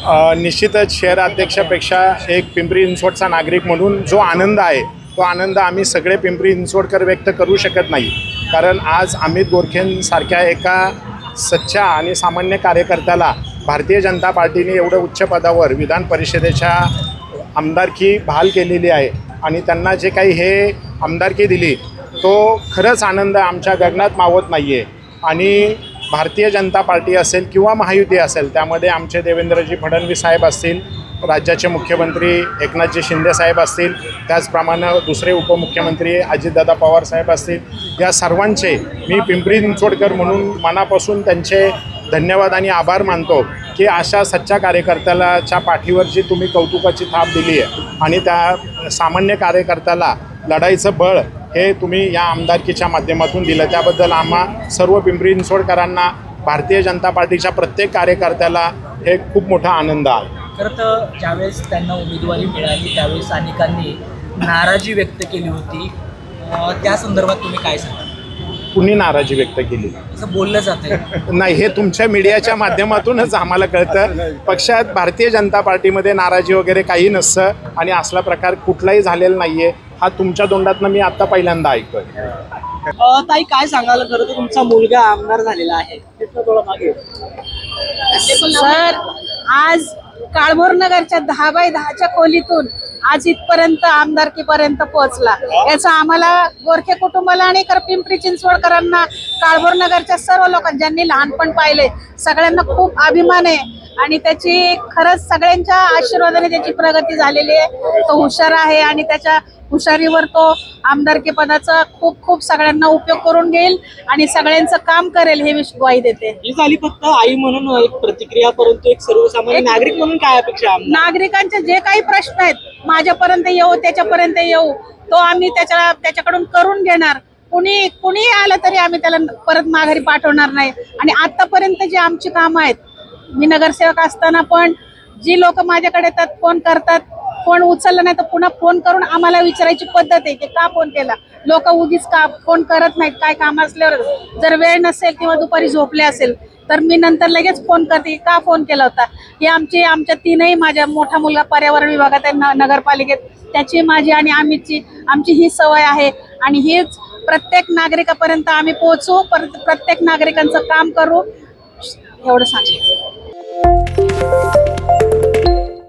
निश्चितच शहर अध्यक्षापेक्षा एक पिंपरी चिंचवडचा नागरिक म्हणून जो आनंद आहे तो आनंद आम्ही सगळे पिंपरी चिंचवडकर व्यक्त करू शकत नाही। कारण आज अमित गोरखेंसारख्या एका सच्च्या आणि सामान्य कार्यकर्त्याला भारतीय जनता पार्टीने एवढं उच्च पदावर विधान परिषदेच्या आमदारकी बहाल केलेली आहे आणि त्यांना जे काही हे आमदारकी दिली तो खरंच आनंद आमच्या गगनात मावत नाही आहे। आणि भारतीय जनता पार्टी असेल किंवा महायुती असेल त्यामध्ये आमचे देवेंद्रजी फडणवीस साहेब असतील, राज्याचे मुख्यमंत्री एकनाथजी शिंदे साहेब असतील, त्याचप्रमाणे दुसरे उपमुख्यमंत्री अजितदादा पवार साहेब असतील, या सर्वांचे मी पिंपरी चिंचवडकर म्हणून मनापासून त्यांचे धन्यवाद आणि आभार मानतो की अशा सच्च्या कार्यकर्त्याच्या पाठीवर जी तुम्ही कौतुकाची थाप दिली आहे आणि त्या सामान्य कार्यकर्त्याला लढाईचं बळ हे तुम्ही या आमदारकीच्या माध्यमातून दिलं, त्याबद्दल आम्हा सर्व पिंपरी चिंचवडकरांना भारतीय जनता पार्टीच्या प्रत्येक कार्यकर्त्याला हे खूप मोठा आनंद आहे। खरं तर ज्यावेळेस त्यांना उमेदवारी मिळाली त्यावेळेस अनेकांनी नाराजी व्यक्त केली होती, त्या संदर्भात तुम्ही काय सांगाल? कुणी नाराजी व्यक्त केली? असं बोललं जातं नाही, हे तुमच्या मीडियाच्या माध्यमातूनच आम्हाला कळतं। पक्षात भारतीय जनता पार्टीमध्ये नाराजी वगैरे काही नसतं आणि असला प्रकार कुठलाही झालेला नाही आहे, हा तुमच्या तोंडातनं मी आत्ता पहिल्यांदा ऐकतोय। ताई काय सांगाल? खरं तर तुमचा मुलगा आमदार झालेला आहे, सर आज काळभोर नगरच्या 10x10च्या खोलीतून आज इथपर्यंत आमदारकीपर्यंत पोहोचला, याचा आम्हाला गोरखे कुटुंबाला आणि पिंपरी चिंचवडकरांना काळभोर नगरच्या सर्व लोकांना ज्यांनी लहानपण पाहिले सगळ्यांना खूप अभिमान आहे आणि त्याची खरंच सगळ्यांच्या आशीर्वादाने त्याची प्रगती झालेली आहे। तो हुशार आहे आणि त्याच्या हुशारीवर तो आमदारकी पदाचा खूप खूप सगळ्यांना उपयोग करून घेईल आणि सगळ्यांचं काम करेल हे ग्वाही देते। ही झाली फक्त आई म्हणून एक प्रतिक्रिया, परंतु एक सर्वसामान्य नागरिक म्हणून काय अपेक्षा? नागरिकांचे जे काही प्रश्न आहेत माझ्यापर्यंत येऊ त्याच्यापर्यंत येऊ तो आम्ही त्याच्याकडून करून घेणार। कुणी आलं तरी आम्ही त्याला परत माघारी पाठवणार नाही। आणि आतापर्यंत जी आमची कामं आहेत, मी नगरसेवक असताना पण जी लोक माझ्याकडे येतात, फोन करतात, फोन उचलला नाही तर पुन्हा फोन करून आम्हाला विचारायची पद्धत आहे की का फोन केला। लोक उगीच का फोन करत नाहीत, काय काम असल्यावर जर वेळ नसेल किंवा दुपारी झोपले असेल तर मी नंतर लगेच फोन करते का फोन केला होता। ही आमच्या तीनही, माझ्या मोठा मुलगा पर्यावरण विभागात आहे नगरपालिकेत, त्याची माझी आणि आमची ही सवय आहे आणि हीच प्रत्येक नागरिकापर्यंत आम्ही पोहोचू, प्रत्येक नागरिकांचं काम करू एवढं सांगते।